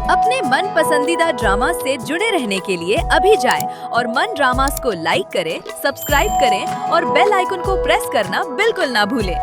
अपने मन पसंदीदा ड्रामा से जुड़े रहने के लिए अभी जाएं और मन ड्रामास को लाइक करें, सब्सक्राइब करें और बेल आइकन को प्रेस करना बिल्कुल ना भूलें।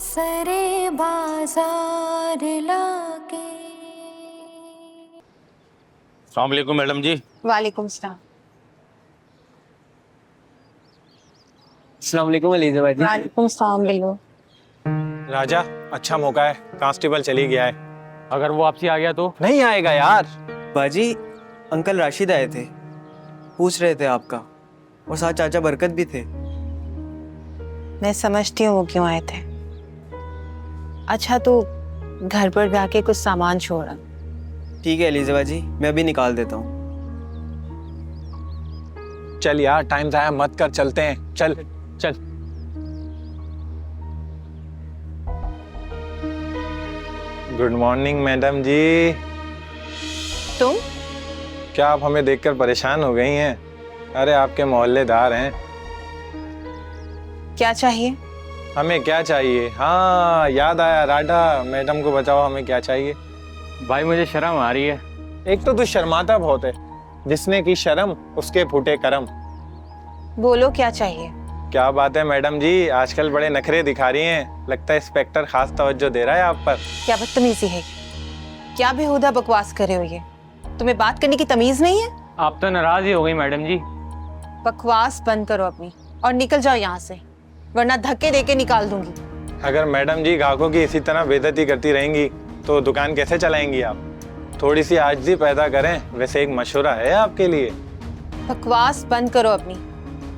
सरे बाजार लाके। अस्सलाम वालेकुम मैडम जी। वालेकुम सलाम। अस्सलाम वालेकुम एलिजा जी। वालेकुम सलाम बिल्लो। राजा, अच्छा मौका है, कांस्टेबल चली गया है। अगर वो आपसे आ गया तो? नहीं आएगा यार। बाजी, अंकल राशिद आए थे, पूछ रहे थे आपका, और साथ चाचा बरकत भी थे। मैं समझती हूँ वो क्यों आए थे। अच्छा तो घर पर जाके कुछ सामान छोड़ा। ठीक है एलिजा जी, मैं अभी निकाल देता हूँ। चल यार, टाइम जाया मत कर, चलते हैं, चल चल। गुड मॉर्निंग मैडम जी। तुम? क्या आप हमें देखकर परेशान हो गई हैं? अरे आपके मोहल्लेदार हैं। क्या चाहिए? हमें क्या चाहिए? हाँ याद आया, राडा मैडम को बचाओ, हमें क्या चाहिए? भाई मुझे शर्म आ रही है। एक तो तू शर्माता बहुत है, जिसने की शर्म उसके फूटे करम। बोलो क्या चाहिए? क्या बात है मैडम जी, आजकल बड़े नखरे दिखा रही हैं, लगता है इंस्पेक्टर खास तवज्जो दे रहा है आप पर। क्या बदतमीजी है? क्या बेहुदा बकवास कर रहे हो ये? तुम्हें बात करने की तमीज नहीं है? आप तो नाराज ही हो गई मैडम जी। बकवास बंद करो अपनी और निकल जाओ यहाँ से, वरना धक्के देके निकाल दूंगी। अगर मैडम जी ग्राहकों की इसी तरह बेइज्जती करती रहेंगी तो दुकान कैसे चलाएंगी आप? थोड़ी सी आजिज़ी पैदा करें, वैसे एक मशवरा है आपके लिए। बकवास बंद करो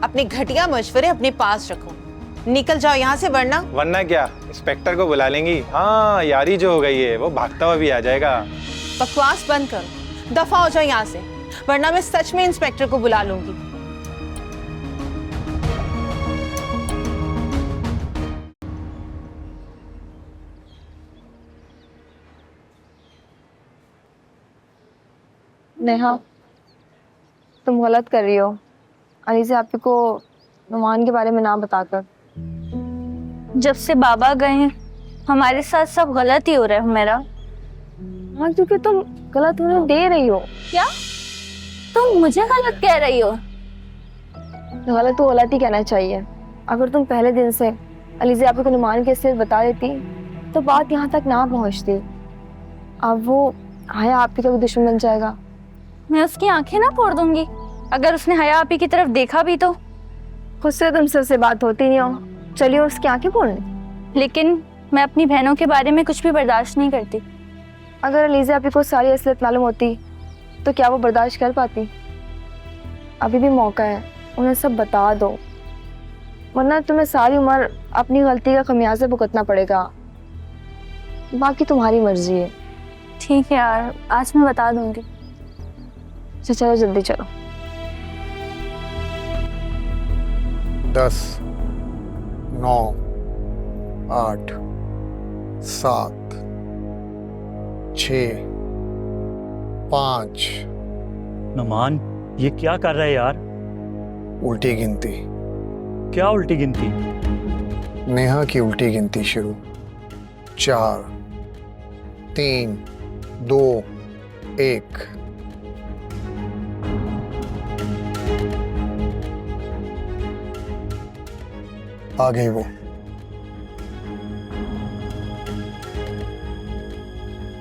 अपने घटिया मशवरे अपने पास रखो। निकल जाओ यहाँ से, वरना क्या, इंस्पेक्टर को बुला लेंगी? हाँ यारी जो हो गई है, वो भागता हुआ भी आ जाएगा। बकवास बंद करो, दफा हो जाओ यहाँ से, वरना मैं सच में इंस्पेक्टर को बुला लूंगी। नेहा, तुम गलत कर रही हो अलीज़ा आपी को नुमान के बारे में ना बताकर। जब से बाबा गए हैं हमारे साथ सब गलत ही हो रहा है मेरा। हाँ, क्योंकि तुम गलत होने दे रही हो। क्या तुम मुझे गलत कह रही हो? गलत तो गलत ही कहना चाहिए। अगर तुम पहले दिन से अलीज़ा आपी को नुमान की असलियत बता देती तो बात यहाँ तक ना पहुँचती। अब वो हया आपी का भी दुश्मन बन जाएगा। मैं उसकी आंखें ना फोड़ दूंगी अगर उसने हया आपी की तरफ देखा भी तो। खुद से तुमसे उससे बात होती नहीं हो, चलिए उसकी आंखें फोड़ने। लेकिन मैं अपनी बहनों के बारे में कुछ भी बर्दाश्त नहीं करती। अगर अलीज़ा आपी को सारी असलियत मालूम होती तो क्या वो बर्दाश्त कर पाती? अभी भी मौका है, उन्हें सब बता दो, वरना तुम्हें सारी उम्र अपनी गलती का खमियाजा भुगतना पड़ेगा। बाकी तुम्हारी मर्जी है। ठीक है यार, आज मैं बता दूंगी। चलो जल्दी चलो। 10, 9, 8, 7, 6, 5। नुमान, ये क्या कर रहा है यार? उल्टी गिनती। क्या उल्टी गिनती? नेहा की उल्टी गिनती शुरू। 4, 3, 2, 1। आ गई वो।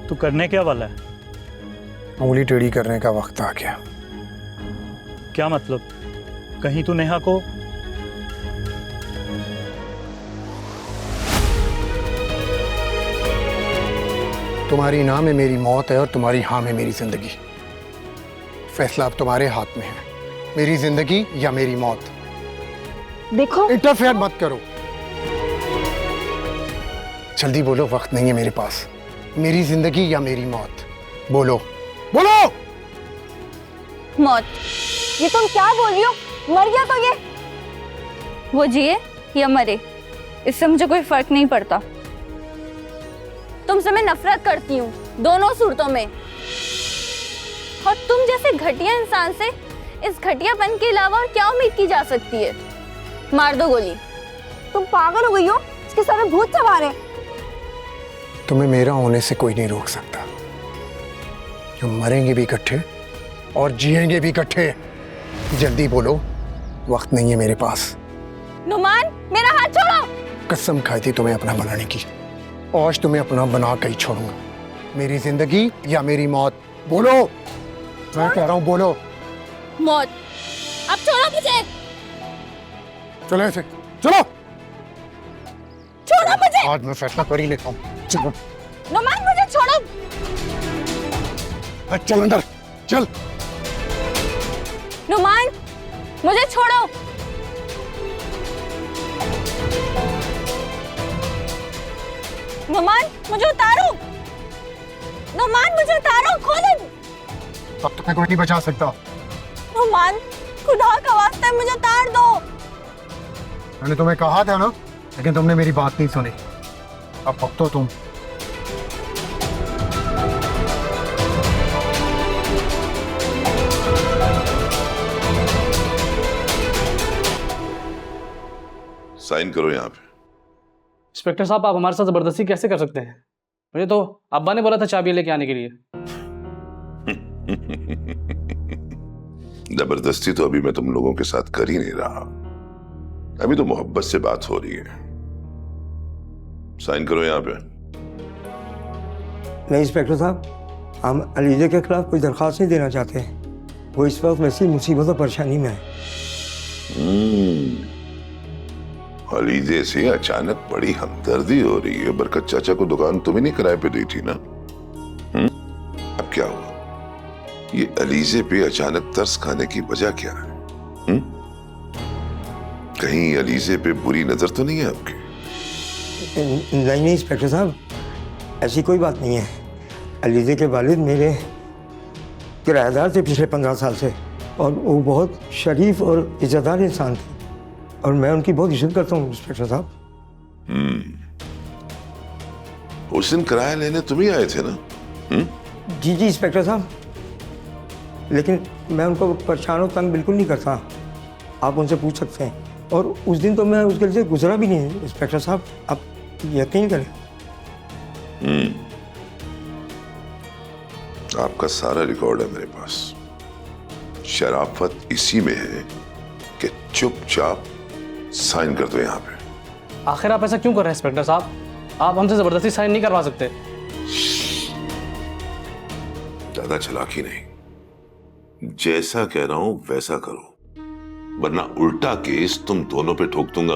तू करने क्या वाला है? उंगली टेढ़ी करने का वक्त आ गया। क्या मतलब? कहीं तू नेहा को तुम्हारी ना में मेरी मौत है और तुम्हारी हाँ में मेरी जिंदगी। फैसला अब तुम्हारे हाथ में है। मेरी जिंदगी या मेरी मौत? देखो इंटरफेयर मत करो। जल्दी बोलो, वक्त नहीं है मेरे पास। मेरी जिंदगी या मेरी मौत? बोलो बोलो। मौत। ये तुम क्या बोल रही हो? मर गया तो ये। वो जिए या मरे, इससे मुझे कोई फर्क नहीं पड़ता। तुमसे मैं नफरत करती हूँ, दोनों सूरतों में। और तुम जैसे घटिया इंसान से इस घटियापन के अलावा और क्या उम्मीद की जा सकती है? मार दो गोली। तुम पागल हो गई हो? इसके सर में भूत सवार है। तुम्हें मेरा होने से कोई नहीं रोक सकता। हम मरेंगे भी इकट्ठे और जिएंगे भी इकट्ठे। जल्दी बोलो, वक्त नहीं है मेरे पास। नुमान, मेरा हाथ छोड़ो। कसम खाई थी तुम्हें अपना बनाने की, आज तुम्हें अपना बना कर ही छोड़ूंगा। मेरी जिंदगी या मेरी मौत? बोलो, मैं कह रहा हूँ बोलो। मौत। अब छोड़ो मुझे। चलो ऐसे, चलो। छोड़ो मुझे। आज मैं फैसला कर ही लेता हूँ। चलो नुमान, मुझे छोड़ो। चल अंदर, चल। नुमान, मुझे छोड़ो। नुमान, मुझे उतारो। नुमान, मुझे उतारो, खोलो। अब तुम्हें कोई नहीं बचा सकता। नुमान, खुदा का वास्ता है, मुझे उतार दो। मैंने तुम्हें कहा था ना, लेकिन तुमने मेरी बात नहीं सुनी। अब भुगतो तुम। साइन करो यहाँ पे। इंस्पेक्टर साहब, आप हमारे साथ जबरदस्ती कैसे कर सकते हैं? मुझे तो अब्बा ने बोला था चाबी लेके आने के लिए। जबरदस्ती तो अभी मैं तुम लोगों के साथ कर ही नहीं रहा। अभी तो मोहब्बत से बात हो रही है। साइन करो यहाँ पे। नहीं इंस्पेक्टर साहब, हम अलीजे के खिलाफ कोई दरख्वास्त नहीं देना चाहते। वो इस वक्त वैसी मुसीबत और परेशानी में है। अलीजे से अचानक बड़ी हमदर्दी हो रही है। बरकत चाचा को दुकान तुम्हें नहीं किराए पे दी थी ना? अब क्या हुआ? ये अलीजे पे अचानक तरस खाने की वजह क्या है? कहीं अलीजे पे बुरी नजर तो नहीं है आपकी? नहीं इंस्पेक्टर साहब, ऐसी कोई बात नहीं है। अलीजे के वालिद मेरे किराएदार थे पिछले 15 साल से, और वो बहुत शरीफ और इज्जतदार इंसान थे, और मैं उनकी बहुत इज्जत करता हूँ इंस्पेक्टर साहब। उस दिन किराया लेने तुम ही आए थे ना? जी जी इंस्पेक्टर साहब, लेकिन मैं उनको परेशान और तंग बिल्कुल नहीं करता। आप उनसे पूछ सकते हैं। और उस दिन तो मैं उसके लिए गुजरा भी नहीं इंस्पेक्टर साहब, आप यकीन करें। आपका सारा रिकॉर्ड है मेरे पास। शराफत इसी में है कि चुपचाप साइन कर दो यहाँ पे। आखिर आप ऐसा क्यों कर रहे हैं इंस्पेक्टर साहब? आप हमसे जबरदस्ती साइन नहीं करवा सकते। ज्यादा चालाकी नहीं, जैसा कह रहा हूं वैसा करो, वरना उल्टा केस तुम दोनों पे ठोक दूंगा।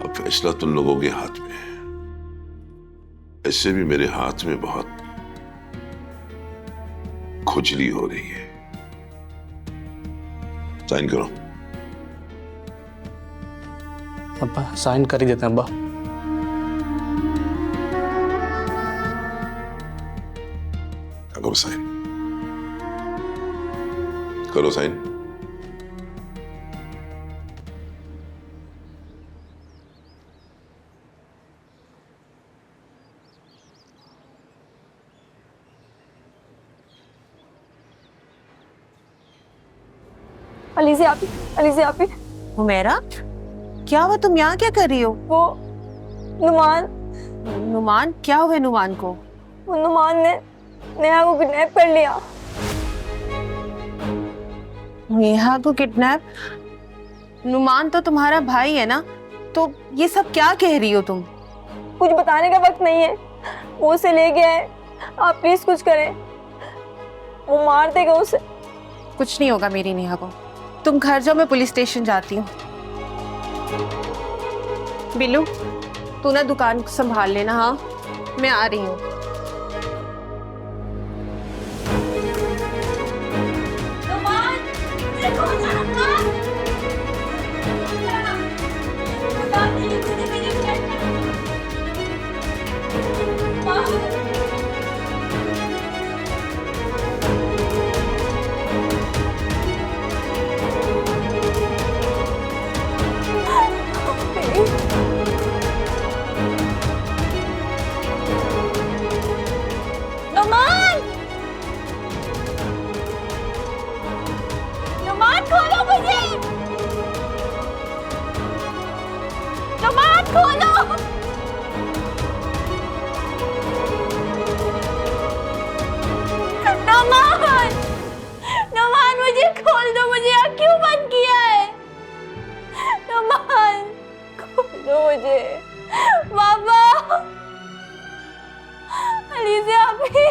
अब फैसला तुम लोगों के हाथ में है। ऐसे भी मेरे हाथ में बहुत खुजली हो रही है। साइन करो। अब्बा साइन कर ही देते हैं अब्बा। करो साइन, करो साइन। अलीज़े आपी, अलीज़े आपी। हुमैरा, क्या हुआ? तुम यहाँ क्या कर रही हो? वो नुमान। नुमान? क्या हुआ नुमान को? वो नुमान ने नेहा को किडनैप कर लिया। नेहा को किडनैप? नुमान तो तुम्हारा भाई है ना, तो ये सब क्या कह रही हो तुम? कुछ बताने का वक्त नहीं है। वो उसे ले गया है, आप प्लीज कुछ करें। वो मार देगा उसे। कुछ नहीं होगा मेरी नेहा को। तुम घर जाओ, मैं पुलिस स्टेशन जाती हूँ। बिल्लू, तू ना दुकान को संभाल लेना। हाँ, मैं आ रही हूँ। नुमान, नुमान मुझे खोल दो, मुझे यहाँ क्यों बंद किया है? नुमान खोल दो मुझे। बाबा, अलीज़ा अभी,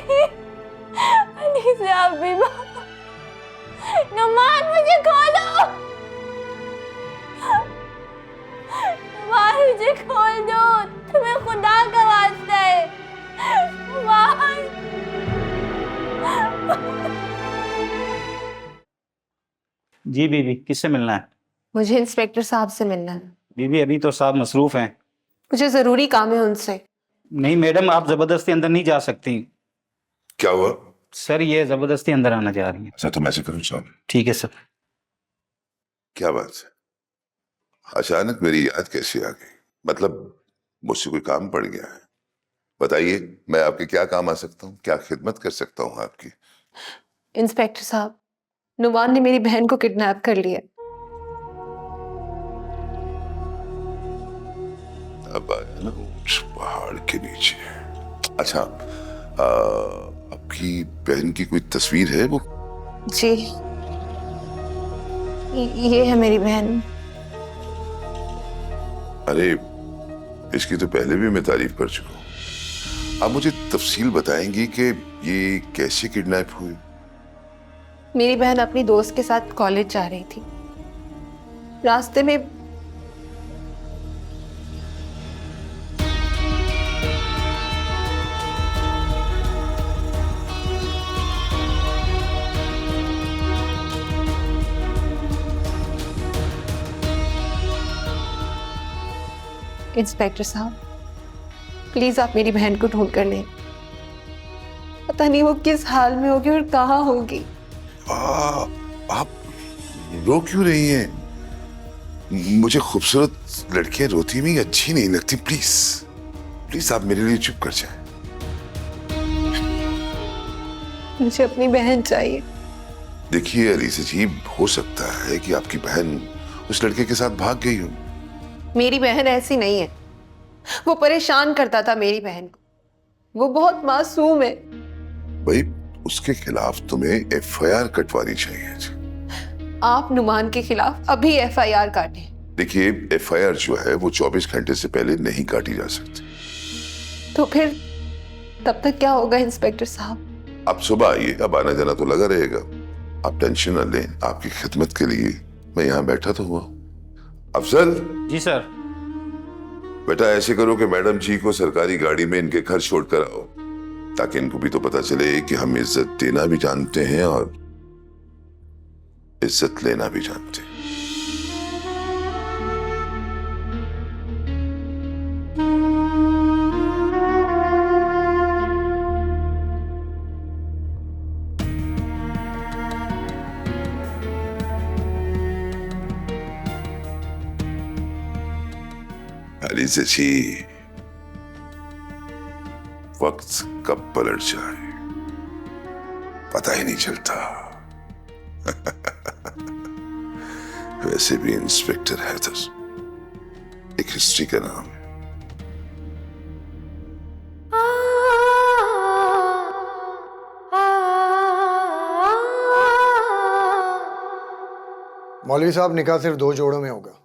अलीज़ा अभी, नुमान मुझे खोलो, नुमान मुझे खोल दो, तुम्हें खुदा का वास्ता है नुमान। जी बीबी, किससे मिलना है? मुझे इंस्पेक्टर साहब से मिलना है। बीबी अभी तो साहब मसरूफ हैं। मुझे जरूरी काम है उनसे। नहीं मैडम, आप जबरदस्ती अंदर नहीं जा सकती। क्या हुआ? सर ये जबरदस्ती अंदर आना चाह रही है। अच्छा तो मैं ऐसे करूँ साहब? ठीक है सर। क्या बात है? अचानक मेरी याद कैसे आ गई? मतलब मुझसे कोई काम पड़ गया है? बताइए, मैं आपके क्या काम आ सकता हूँ, क्या खिदमत कर सकता हूँ आपकी? इंस्पेक्टर साहब, नुमान ने मेरी बहन को किडनैप कर लिया। अब आया ना ऊंट पहाड़ के नीचे। अच्छा, आपकी बहन की कोई तस्वीर है वो? जी, ये है मेरी बहन। अरे इसकी तो पहले भी मैं तारीफ कर चुका हूँ। आप मुझे तफसील बताएंगी कि ये कैसे किडनैप हुई? मेरी बहन अपनी दोस्त के साथ कॉलेज जा रही थी। रास्ते में इंस्पेक्टर साहब, प्लीज आप मेरी बहन को ढूंढ कर लें। पता नहीं वो किस हाल में होगी और कहाँ होगी। आप रो क्यों रही हैं? मुझे खूबसूरत लड़कियां रोती हुई अच्छी नहीं लगती। प्लीज प्लीज आप मेरे लिए चुप कर जाएं। मुझे अपनी बहन चाहिए। देखिए अलीज़ा जी, हो सकता है कि आपकी बहन उस लड़के के साथ भाग गई हो। मेरी बहन ऐसी नहीं है। वो परेशान करता था मेरी बहन को। वो बहुत मासूम है। भाई उसके खिलाफ तुम्हें एफआईआर कटवानी चाहिए थी। आप नुमान के खिलाफ अभी एफआईआर काटें। देखिए एफआईआर जो है वो 24 घंटे से पहले नहीं काटी जा सकती। तो फिर तब तक क्या होगा इंस्पेक्टर साहब? आप सुबह आइए, अब आना जाना तो लगा रहेगा। आप टेंशन न लें, आपकी खिदमत के लिए मैं यहाँ बैठा तो हुआ। अफजल। जी सर। बेटा ऐसे करो कि मैडम जी को सरकारी गाड़ी में इनके घर छोड़ कर आओ, ताकि इनको भी तो पता चले कि हम इज्जत देना भी जानते हैं और इज्जत लेना भी जानते हैं। अलीज़ा जी, वक्त कब पलट जाए पता ही नहीं चलता। वैसे भी इंस्पेक्टर हैदर एक हिस्ट्री का नाम है। मौलवी साहब, निकाह सिर्फ 2 जोड़ों में होगा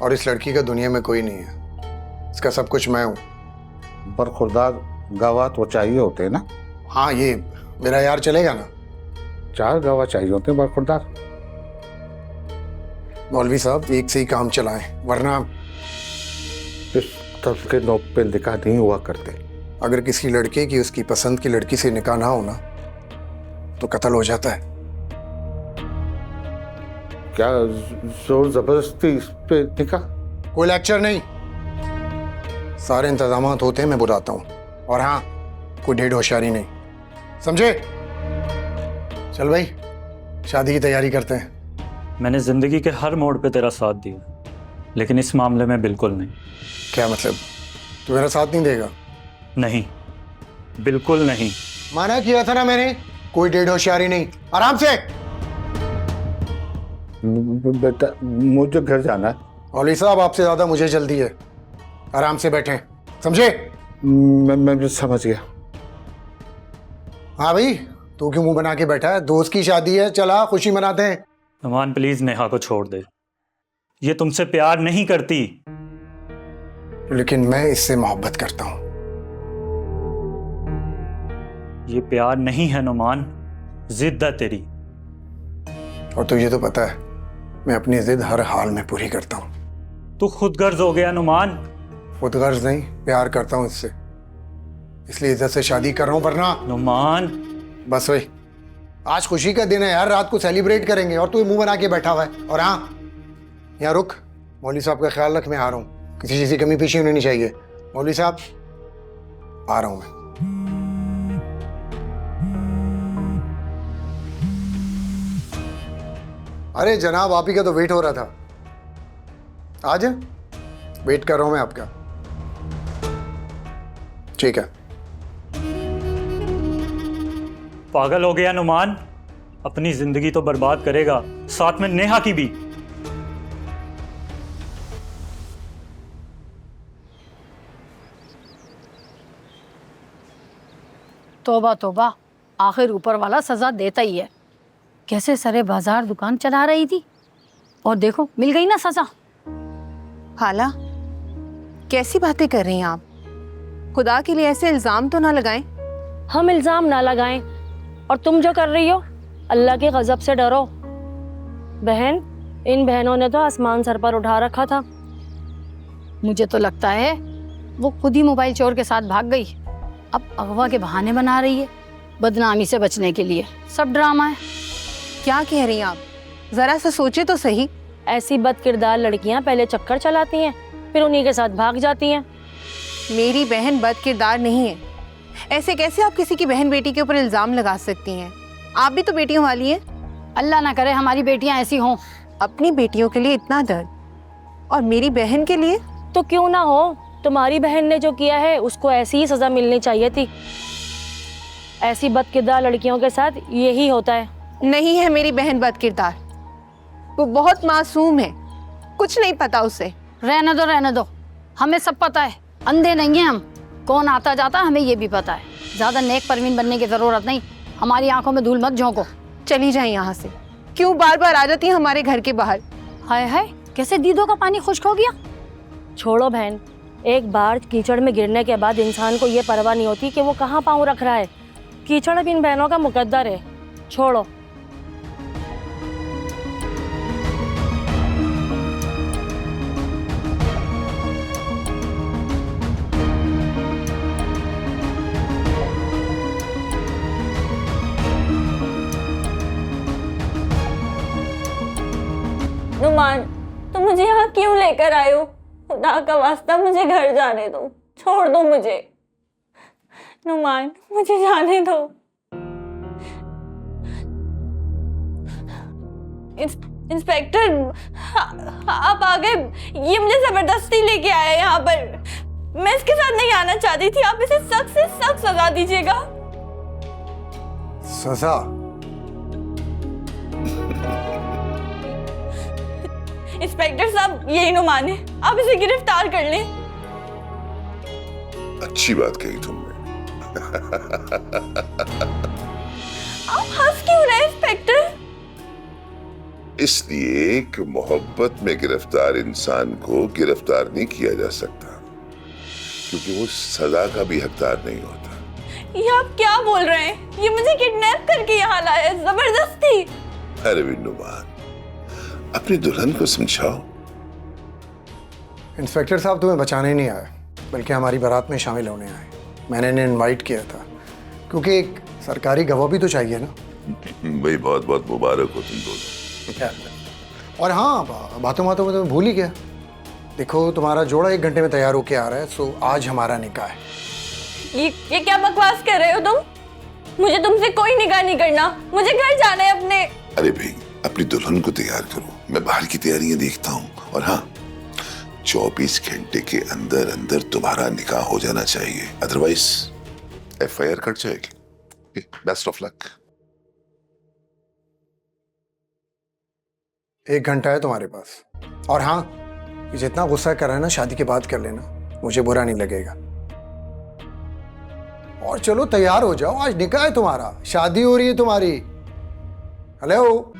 और इस लड़की का दुनिया में कोई नहीं है। इसका सब कुछ मैं हूँ। बरखुरदार गवाह तो चाहिए होते हैं ना? हाँ, ये मेरा यार चलेगा ना? 4 गवाह चाहिए होते हैं बरखुरदार। मौलवी साहब, एक से ही काम चलाएं, वरना इस तरह के नोक पे निकाह नहीं हुआ करते। अगर किसी लड़के की उसकी पसंद की लड़की से निकाह ना होना तो कत्ल हो जाता है। क्या जोर जबरदस्ती इस पे निकाह? कोई लेक्चर नहीं, सारे इंतजामात होते हैं, मैं बुलाता हूँ। और हाँ, कोई ढेर होशियारी नहीं, समझे? चल भाई, शादी की तैयारी करते हैं। मैंने जिंदगी के हर मोड़ पे तेरा साथ दिया, लेकिन इस मामले में बिल्कुल नहीं। क्या मतलब? तू मेरा साथ नहीं देगा? नहीं, बिल्कुल नहीं। माना किया था ना मैंने, कोई ढेर होशियारी नहीं, आराम से। बेटा मुझे घर जाना है। मौलवी साहब, आपसे ज्यादा मुझे जल्दी है, आराम से बैठें, समझे? मैं समझ गया। हाँ भाई, तू क्यों मुंह बना के बैठा है? दोस्त की शादी है, चला खुशी मनाते हैं। नुमान प्लीज नेहा को छोड़ दे, ये तुमसे प्यार नहीं करती। लेकिन मैं इससे मोहब्बत करता हूं। ये प्यार नहीं है नुमान, जिद है तेरी। और तुझे तो पता है मैं अपनी जिद हर हाल में पूरी करता हूं। तू खुदगर्ज हो गया नुमान। खुदगर्ज नहीं, प्यार करता हूं इससे, इसलिए इज्जत से शादी कर रहा हूं। वरना नुमान बस वही, आज खुशी का दिन है यार, रात को सेलिब्रेट करेंगे और तू मुंह बना के बैठा हुआ है। और हाँ, यहाँ रुक, मौलवी साहब का ख्याल रख, मैं आ रहा हूँ। किसी चीज की कमी पेशी होनी नहीं चाहिए। मौलवी साहब आ रहा हूँ मैं। अरे जनाब, आप ही का तो वेट हो रहा था। आज वेट कर रहा हूं मैं आपका। ठीक है। पागल हो गया नुमान, अपनी जिंदगी तो बर्बाद करेगा, साथ में नेहा की भी। तौबा तौबा, आखिर ऊपर वाला सजा देता ही है। कैसे सरे बाजार दुकान चला रही थी और देखो मिल गई ना सजा। खाला, कैसी बातें कर रही हैं आप? खुदा के लिए ऐसे इल्जाम तो ना लगाएं। हम इल्जाम ना लगाएं, और तुम जो कर रही हो अल्लाह के गजब से डरो। बहन, इन बहनों ने तो आसमान सर पर उठा रखा था। मुझे तो लगता है वो खुद ही मोबाइल चोर के साथ भाग गई, अब अगवा के बहाने बना रही है बदनामी से बचने के लिए। सब ड्रामा है। क्या कह रही हैं आप? जरा सा सोचे तो सही। ऐसी बदकिरदार लड़कियां पहले चक्कर चलाती हैं, फिर उन्हीं के साथ भाग जाती हैं। मेरी बहन बदकिरदार नहीं है। ऐसे कैसे आप किसी की बहन बेटी के ऊपर इल्जाम लगा सकती हैं? आप भी तो बेटियों वाली हैं। अल्लाह ना करे हमारी बेटियां ऐसी हों। अपनी बेटियों के लिए इतना दर्द, और मेरी बहन के लिए तो क्यों ना हो। तुम्हारी बहन ने जो किया है उसको ऐसी ही सजा मिलनी चाहिए थी। ऐसी बदकिरदार लड़कियों के साथ यही होता है। नहीं है मेरी बहन बदकिरदार, वो बहुत मासूम है, कुछ नहीं पता उसे। रहने दो, हमें सब पता है, अंधे नहीं हैं हम। कौन आता जाता हमें ये भी पता है। ज्यादा नेक परवीन बनने की जरूरत नहीं, हमारी आंखों में धूल मत झोंको। चली जाए यहाँ से। क्यों बार बार आ जाती है हमारे घर के बाहर? हाय हाय, कैसे दीदों का पानी खुश्क हो गया। छोड़ो बहन, एक बार कीचड़ में गिरने के बाद इंसान को ये परवाह नहीं होती कि वो कहाँ पाँव रख रहा है। कीचड़ अब इन बहनों का मुकद्दर है, छोड़ो। नुमान, तुम मुझे यहाँ क्यों लेकर आए हो? खुदा का वास्ता मुझे घर जाने दो, छोड़ दो मुझे। नुमान, मुझे जाने दो। इंस्पेक्टर, आप आ गए। ये मुझे जबरदस्ती लेके आया यहाँ पर। मैं इसके साथ नहीं आना चाहती थी। आप इसे सख्त से सख्त सजा दीजिएगा। सजा? इंस्पेक्टर साहब, यही नुमान है, आप इसे गिरफ्तार कर लें। अच्छी बात कही तुमने। आप हंस क्यों रहे इंस्पेक्टर? इसलिए कि मोहब्बत में गिरफ्तार इंसान को गिरफ्तार नहीं किया जा सकता, क्योंकि वो सजा का भी हकदार नहीं होता। ये आप क्या बोल रहे हैं? ये मुझे किडनैप करके यहाँ लाया है, जबरदस्ती। अरे नुमान, अपनी दुल्हन को समझाओ। इंस्पेक्टर साहब तुम्हें बचाने नहीं आए, बल्कि हमारी बारात में शामिल होने आए। मैंने इन्हें इनवाइट किया था क्योंकि एक सरकारी गवाह भी तो चाहिए ना। भाई बहुत बहुत मुबारक हो तुम दोनों। और हाँ, बातों बातों में तो मैं भूल ही गया। देखो, तुम्हारा जोड़ा 1 घंटे में तैयार होके आ रहा है, सो आज हमारा निकाह है। ये क्या बकवास कर रहे हो तुम? मुझे तुमसे कोई निकाह नहीं करना, मुझे घर जाना है अपने। अरे भाई, अपनी दुल्हन को तैयार करो, मैं बाहर की तैयारियां देखता हूँ। और हाँ, 24 घंटे के अंदर अंदर तुम्हारा निकाह हो जाना चाहिए, अदरवाइज FIR कट जाएगी। Best of luck. 1 घंटा है तुम्हारे पास। और हाँ, ये जितना गुस्सा कर रहा है ना, शादी के बाद कर लेना, मुझे बुरा नहीं लगेगा। और चलो तैयार हो जाओ, आज निकाह है तुम्हारा, शादी हो रही है तुम्हारी। हेलो